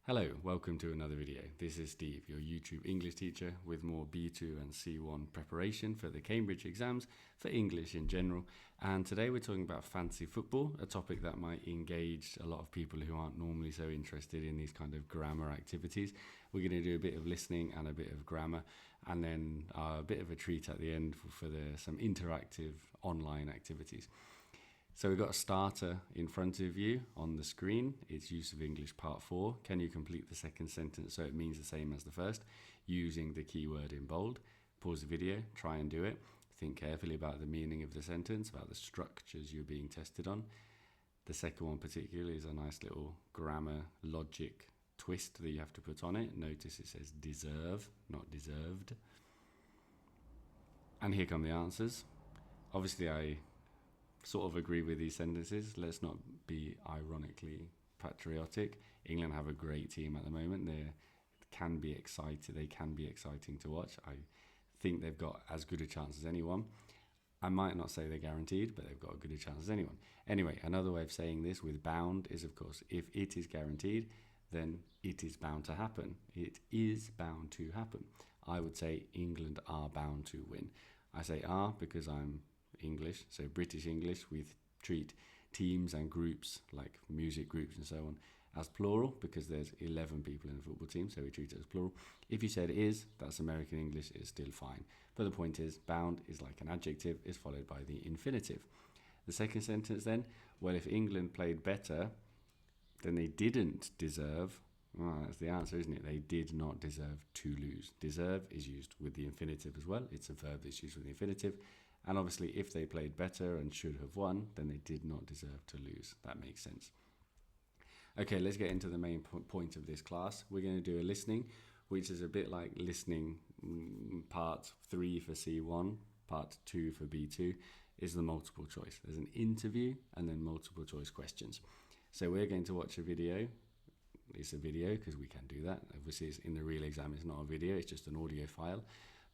Hello, welcome to another video. This is Steve, your YouTube English teacher with more B2 and C1 preparation for the Cambridge exams for English in general. And today we're talking about fantasy football, a topic that might engage a lot of people who aren't normally so interested in these kind of grammar activities. We're going to do a bit of listening and a bit of grammar, and then a bit of a treat at the end for some interactive online activities. So we've got a starter in front of you on the screen. It's use of English part 4. Can you complete the second sentence so it means the same as the first using the keyword in bold? Pause the video, try and do it. Think carefully about the meaning of the sentence, about the structures you're being tested on. The second one particularly is a nice little grammar logic twist that you have to put on it. Notice it says deserve, not deserved. And here come the answers. Obviously I sort of agree with these sentences. Let's not be ironically patriotic. England have a great team at the moment. They can be exciting to watch. I think they've got as good a chance as anyone. I might not say they're guaranteed, but they've got as good a chance as anyone. Anyway, another way of saying this with bound is, of course, if it is guaranteed, then it is bound to happen. It is bound to happen. I would say England are bound to win. I say are because I'm English, so British English, we treat teams and groups like music groups and so on as plural because there's 11 people in a football team, so we treat it as plural. If you said is, that's American English, it's still fine. But the point is, bound is like an adjective, is followed by the infinitive. The second sentence then, well, if England played better, then they didn't deserve. Well, that's the answer, isn't it? They did not deserve to lose. Deserve is used with the infinitive as well. It's a verb that's used with the infinitive. And obviously, if they played better and should have won, then they did not deserve to lose. That makes sense. Okay, let's get into the main point of this class. We're going to do a listening, which is a bit like listening part 3 for C1, part 2 for B2, is the multiple choice. There's an interview and then multiple choice questions. So we're going to watch a video. It's a video because we can do that. Obviously, in the real exam, it's not a video, it's just an audio file.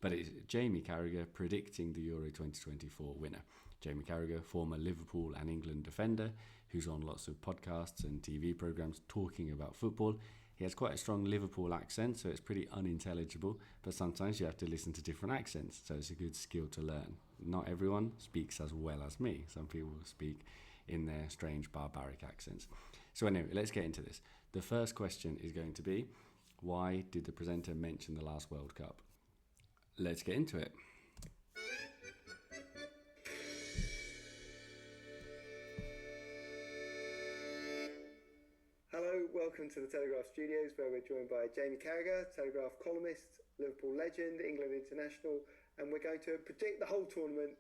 But it's Jamie Carragher predicting the Euro 2024 winner. Jamie Carragher, former Liverpool and England defender, who's on lots of podcasts and TV programmes talking about football. He has quite a strong Liverpool accent, so it's pretty unintelligible, but sometimes you have to listen to different accents, so it's a good skill to learn. Not everyone speaks as well as me. Some people speak in their strange barbaric accents. So anyway, let's get into this. The first question is going to be, why did the presenter mention the last World Cup? Let's get into it. Hello, welcome to the Telegraph Studios, where we're joined by Jamie Carragher, Telegraph columnist, Liverpool legend, England international, and we're going to predict the whole tournament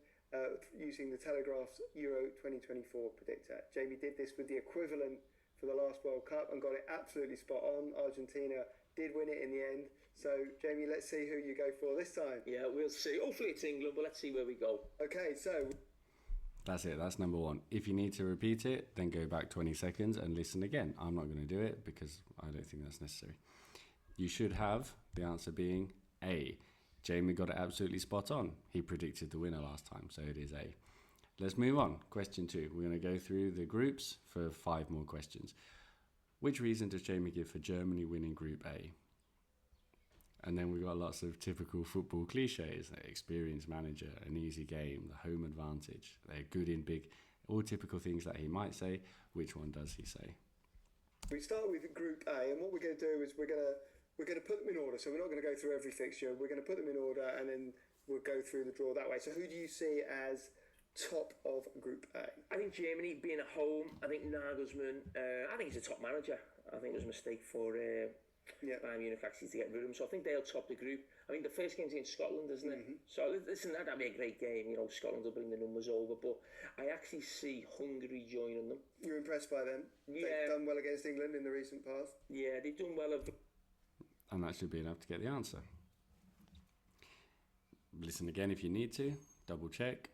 using the Telegraph's Euro 2024 predictor. Jamie did this with the equivalent for the last World Cup and got it absolutely spot on. Argentina did win it in the end. So, Jamie, let's see who you go for this time. Yeah, we'll see. Hopefully it's England, but let's see where we go. Okay, so That's it, that's number 1. If you need to repeat it, then go back 20 seconds and listen again. I'm not going to do it because I don't think that's necessary. You should have the answer being A. Jamie got it absolutely spot on. He predicted the winner last time, so it is A. Let's move on. Question 2. We're going to go through the groups for 5 more questions. Which reason does Jamie give for Germany winning Group A? And then we've got lots of typical football cliches, like experienced manager, an easy game, the home advantage. They're good in big, all typical things that he might say. Which one does he say? we start with Group A, and what we're going to do is we're going to put them in order. So we're not going to go through every fixture. We're going to put them in order, and then we'll go through the draw that way. So who do you see as top of Group A? I think Germany being at home, I think Nagelsmann, I think he's a top manager. I think it was a mistake for Bayern Munich actually to get rid of him. So I think they'll top the group. I think the first game's against Scotland, isn't it? Mm-hmm. So listen, that'd be a great game. You know, Scotland will bring the numbers over, but I actually see Hungary joining them. You're impressed by them? Yeah. They've done well against England in the recent past? Yeah, they've done well. And that should be enough to get the answer. Listen again if you need to, double check.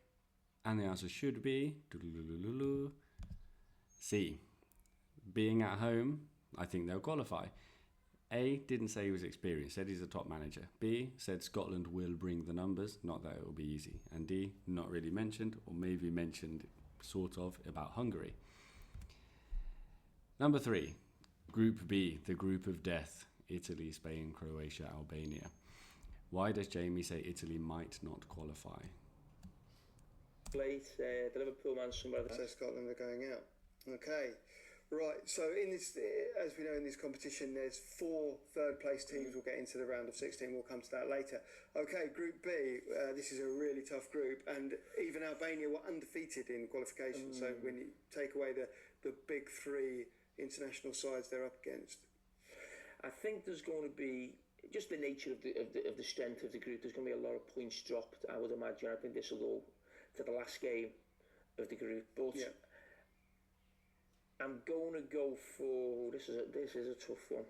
And the answer should be C. Being at home, I think they'll qualify. A didn't say he was experienced, said he's a top manager. B said Scotland will bring the numbers, not that it will be easy. And D, not really mentioned, or maybe mentioned sort of about Hungary. Number 3. Group B, the group of death. Italy, Spain, Croatia, Albania. Why does Jamie say Italy might not qualify? Late, the Liverpool man somewhere. So Scotland are going out. Okay. Right, so in this, as we know in this competition, there's 4 third-place teams will get into the round of 16. We'll come to that later. Okay, Group B, this is a really tough group, and even Albania were undefeated in qualification. So when you take away the big 3 international sides they're up against, I think there's going to be just the nature of the strength of the group. There's going to be a lot of points dropped, I would imagine. I think this will go to the last game of the group, but. Yeah. I'm going to go for this is a tough one.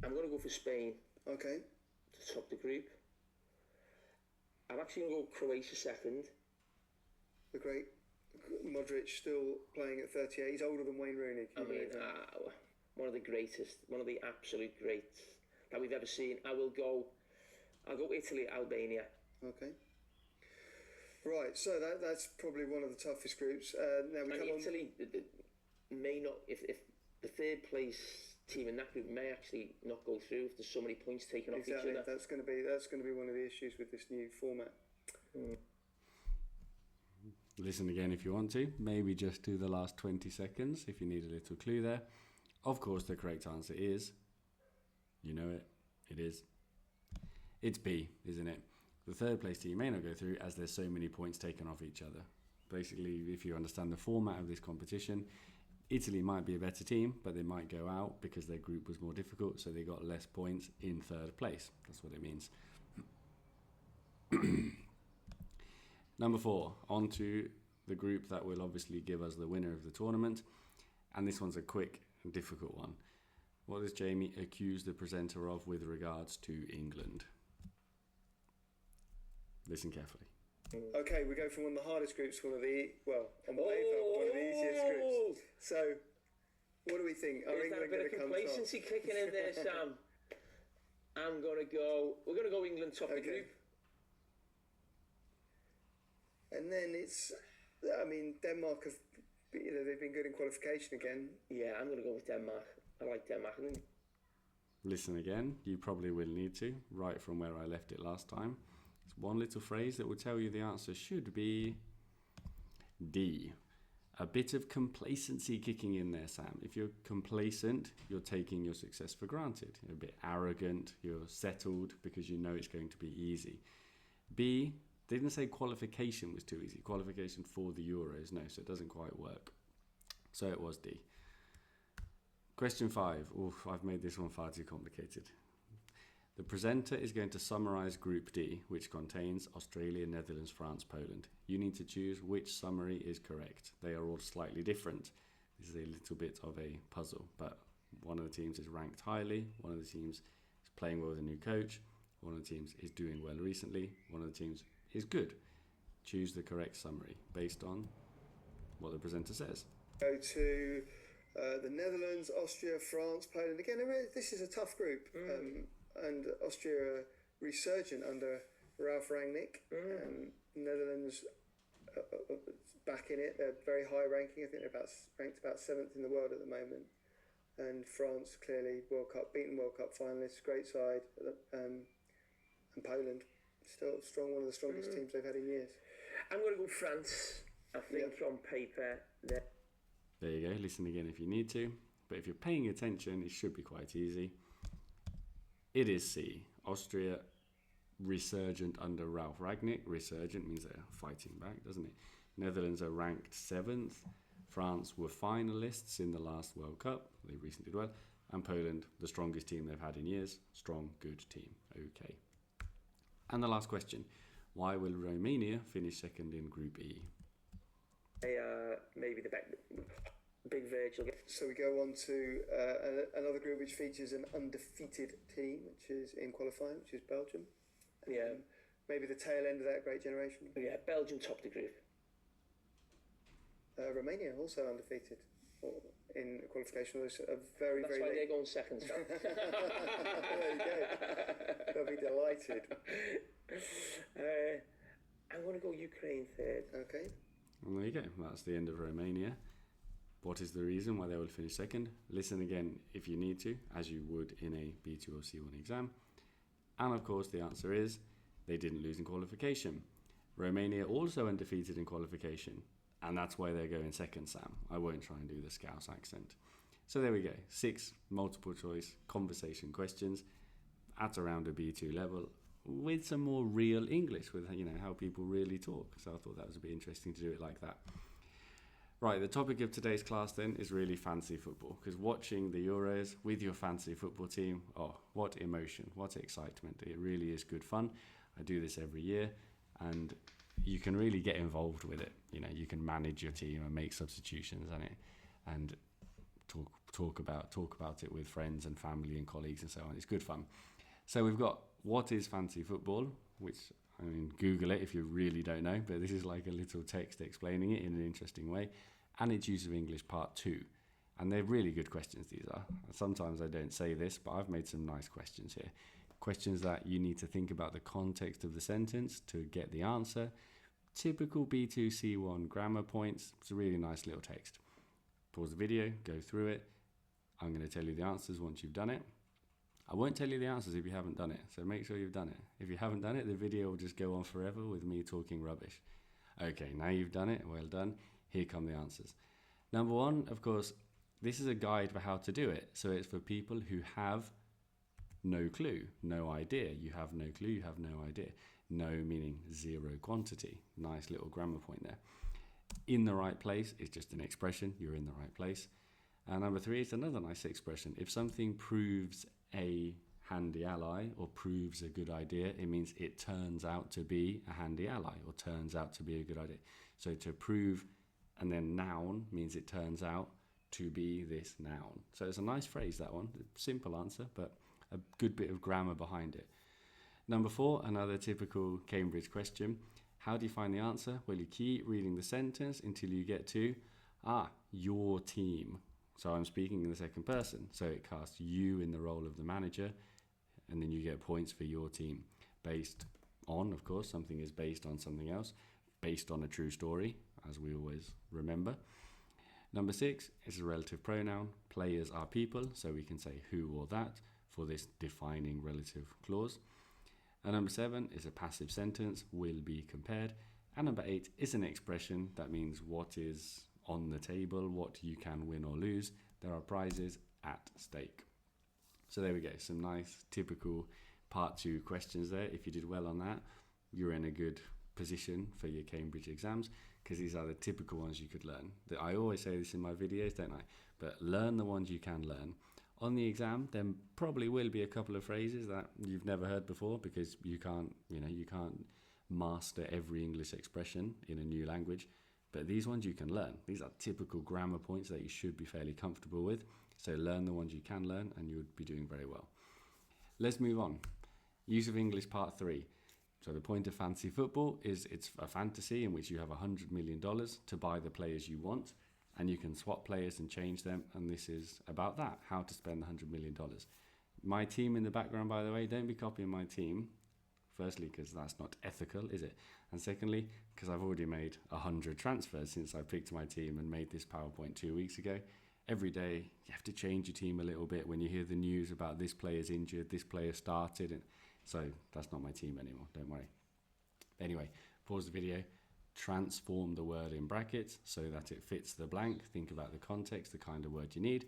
I'm going to go for Spain. Okay. To top the group. I'm actually going to go Croatia second. The great Modric still playing at 38. He's older than Wayne Rooney. I mean, one of the greatest, one of the absolute greats that we've ever seen. I'll go Italy, Albania. Okay. Right, so that's probably one of the toughest groups. Now we come Italy may not, if the third place team in that group may actually not go through if there's so many points taken off each other. That's going to be one of the issues with this new format. Listen again if you want to. Maybe just do the last 20 seconds if you need a little clue there. Of course, the correct answer is, you know it, it is. It's B, isn't it? The third place team may not go through as there's so many points taken off each other. Basically, if you understand the format of this competition, Italy might be a better team, but they might go out because their group was more difficult, so they got less points in third place. That's what it means. Number 4, on to the group that will obviously give us the winner of the tournament. And this one's a quick and difficult one. What does Jamie accuse the presenter of with regards to England? Listen carefully. Okay, we go from one of the hardest groups to one of the one of the easiest groups. So, what do we think? Are England going to come top? There's a bit of complacency kicking in there, Sam. We're going to go England top the group. And then Denmark they've been good in qualification again. Yeah, I'm going to go with Denmark. I like Denmark. Listen again. You probably will need to, right from where I left it last time. One little phrase that will tell you the answer should be D. A bit of complacency kicking in there, Sam. If you're complacent, you're taking your success for granted. You're a bit arrogant, you're settled because you know it's going to be easy. B, they didn't say qualification was too easy. Qualification for the Euros, no, so it doesn't quite work. So it was D. Question 5. Oof, I've made this one far too complicated. The presenter is going to summarise Group D, which contains Australia, Netherlands, France, Poland. You need to choose which summary is correct. They are all slightly different. This is a little bit of a puzzle, but one of the teams is ranked highly, one of the teams is playing well with a new coach, one of the teams is doing well recently, one of the teams is good. Choose the correct summary based on what the presenter says. Go to the Netherlands, Austria, France, Poland. Again, this is a tough group. And Austria resurgent under Ralph Rangnick. Netherlands back in it. They're very high ranking. I think they're ranked about 7th in the world at the moment. And France, clearly beaten World Cup finalists, great side. And Poland, still strong, one of the strongest teams they've had in years. I'm going to go France. I think on paper. There you go. Listen again if you need to. But if you're paying attention, it should be quite easy. It is C. Austria resurgent under Ralph Rangnick. Resurgent means they're fighting back, doesn't it? Netherlands are ranked 7th. France were finalists in the last World Cup. They recently did well. And Poland, the strongest team they've had in years. Strong, good team. Okay. And the last question. Why will Romania finish second in Group E? Maybe the big Virgil. So we go on to another group which features an undefeated team, which is in qualifying, which is Belgium. Maybe the tail end of that great generation. Yeah, Belgium topped the group. Romania also undefeated in qualification. Was a very, That's very why late. they're going second. So. There you go. They'll be delighted. I'm going to go Ukraine third. Okay. Well, there you go. That's the end of Romania. What is the reason why they will finish second? Listen again if you need to, as you would in a B2 or C1 exam. And of course the answer is they didn't lose in qualification. Romania also undefeated in qualification, and that's why they're going second, Sam. I won't try and do the Scouse accent. So there we go, 6 multiple choice conversation questions at around a B2 level with some more real English, with how people really talk. So I thought that was a bit interesting to do it like that. Right, the topic of today's class then is really fancy football, because watching the Euros with your fancy football team, oh, what emotion, what excitement. It really is good fun. I do this every year, and you can really get involved with it. You can manage your team and make substitutions and talk about it with friends and family and colleagues and so on. It's good fun. So we've got what is fancy football, which, Google it if you really don't know, but this is like a little text explaining it in an interesting way, and its use of English part 2. And they're really good questions, these are. Sometimes I don't say this, but I've made some nice questions here. Questions that you need to think about the context of the sentence to get the answer. Typical B2 C1 grammar points. It's a really nice little text. Pause the video, go through it. I'm going to tell you the answers once you've done it. I won't tell you the answers if you haven't done it, so make sure you've done it. If you haven't done it, the video will just go on forever with me talking rubbish. Okay, now you've done it, well done. Here come the answers. Number 1, of course, this is a guide for how to do it. So it's for people who have no clue, no idea. You have no clue, you have no idea. No meaning zero quantity. Nice little grammar point there. In the right place is just an expression, you're in the right place. And number 3 is another nice expression. If something proves a handy ally or proves a good idea, it means it turns out to be a handy ally or turns out to be a good idea. So to prove, and then noun means it turns out to be this noun. So it's a nice phrase, that one. Simple answer, but a good bit of grammar behind it. Number 4, another typical Cambridge question. How do you find the answer? Well, you keep reading the sentence until you get to, your team. So I'm speaking in the second person. So it casts you in the role of the manager, and then you get points for your team. Based on, of course, something is based on something else, based on a true story, as we always remember. Number 6 is a relative pronoun. Players are people, so we can say who or that for this defining relative clause. And number 7 is a passive sentence, will be compared. And number 8 is an expression that means what is on the table, what you can win or lose. There are prizes at stake. So there we go, some nice typical part 2 questions there. If you did well on that, you're in a good position for your Cambridge exams, because these are the typical ones you could learn. I always say this in my videos, don't I? But learn the ones you can learn. On the exam, there probably will be a couple of phrases that you've never heard before, because you can't master every English expression in a new language. But these ones you can learn. These are typical grammar points that you should be fairly comfortable with. So learn the ones you can learn and you would be doing very well. Let's move on. Use of English part 3. So the point of fancy football is it's a fantasy in which you have $100 million to buy the players you want, and you can swap players and change them. And this is about that, how to spend $100 million. My team in the background, by the way, don't be copying my team. Firstly, because that's not ethical, is it? And secondly, because I've already made 100 transfers since I picked my team and made this PowerPoint 2 weeks ago. Every day, you have to change your team a little bit when you hear the news about this player's injured, this player started. And so that's not my team anymore, don't worry. Anyway, pause the video, transform the word in brackets so that it fits the blank. Think about the context, the kind of word you need.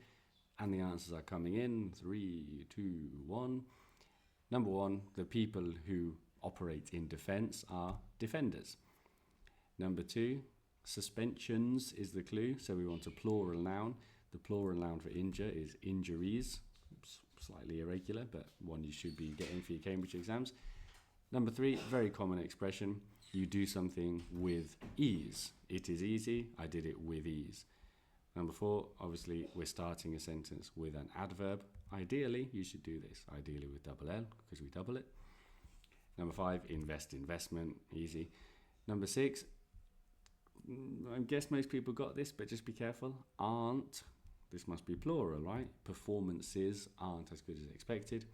And the answers are coming in. 3, 2, 1. Number 1, the people who operate in defence are defenders. Number 2, suspensions is the clue, so we want a plural noun. The plural noun for injure is injuries. Slightly irregular, but one you should be getting for your Cambridge exams. Number 3, very common expression, you do something with ease. It is easy, I did it with ease. Number 4, obviously we're starting a sentence with an adverb. Ideally, you should do this, ideally with double L, because we double it. Number 5, investment, easy. Number 6, I guess most people got this, but just be careful. Aren't, this must be plural, right? Performances aren't as good as expected.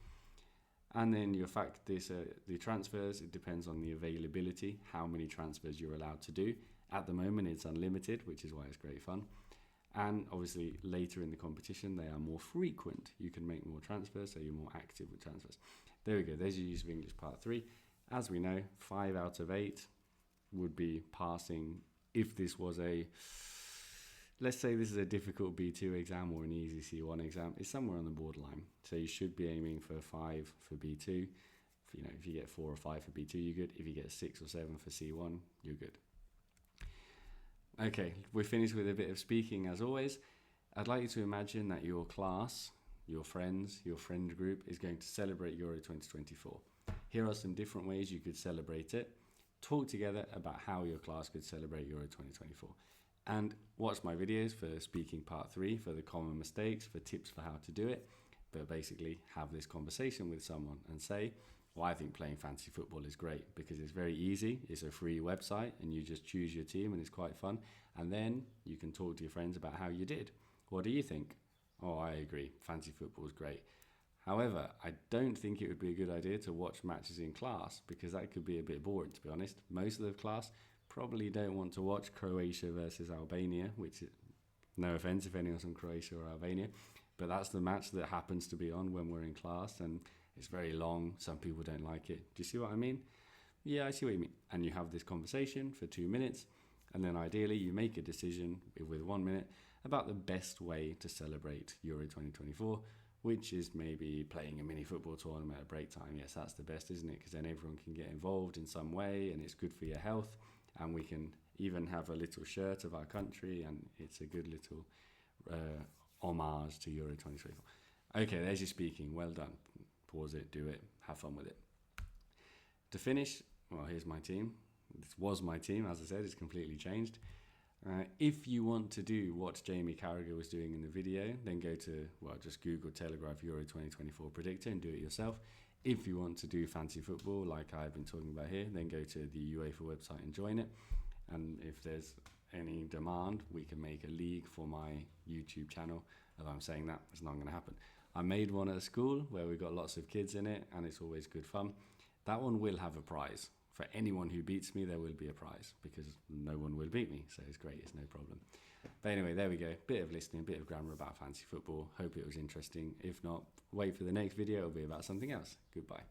And then the transfers, it depends on the availability, how many transfers you're allowed to do. At the moment, it's unlimited, which is why it's great fun. And obviously later in the competition, they are more frequent. You can make more transfers, so you're more active with transfers. There we go. There's your use of English part 3. As we know, 5 out of 8 would be passing if this was let's say this is a difficult B2 exam or an easy C1 exam. It's somewhere on the borderline. So you should be aiming for 5 for B2. If you get 4 or 5 for B2, you're good. If you get 6 or 7 for C1, you're good. Okay, we're finished with a bit of speaking as always. I'd like you to imagine that your class, your friends, your friend group is going to celebrate Euro 2024. Here are some different ways you could celebrate it. Talk together about how your class could celebrate Euro 2024. And watch my videos for speaking part 3, for the common mistakes, for tips for how to do it. But basically have this conversation with someone and say, well, I think playing fantasy football is great because it's very easy. It's a free website and you just choose your team and it's quite fun. And then you can talk to your friends about how you did. What do you think? Oh, I agree. Fantasy football is great. However, I don't think it would be a good idea to watch matches in class because that could be a bit boring, to be honest. Most of the class probably don't want to watch Croatia versus Albania, which is, no offence if anyone's from Croatia or Albania, but that's the match that happens to be on when we're in class and it's very long. Some people don't like it. Do you see what I mean? Yeah, I see what you mean. And you have this conversation for 2 minutes and then ideally you make a decision with 1 minute about the best way to celebrate Euro 2024, which is maybe playing a mini football tournament at break time. Yes, that's the best, isn't it? Because then everyone can get involved in some way and it's good for your health. And we can even have a little shirt of our country and it's a good little homage to Euro 2024. Okay, there's your speaking. Well done. Pause it, do it, have fun with it. To finish, well, here's my team. This was my team, as I said, it's completely changed. If you want to do what Jamie Carragher was doing in the video, then go to, just Google Telegraph Euro 2024 Predictor and do it yourself. If you want to do fancy football, like I've been talking about here, then go to the UEFA website and join it. And if there's any demand, we can make a league for my YouTube channel. Although I'm saying that, it's not going to happen. I made one at a school where we've got lots of kids in it, and it's always good fun. That one will have a prize. For anyone who beats me, there will be a prize, because no one will beat me, so it's great, it's no problem. But anyway, there we go. Bit of listening, bit of grammar about fantasy football. Hope it was interesting. If not, wait for the next video, it'll be about something else. Goodbye.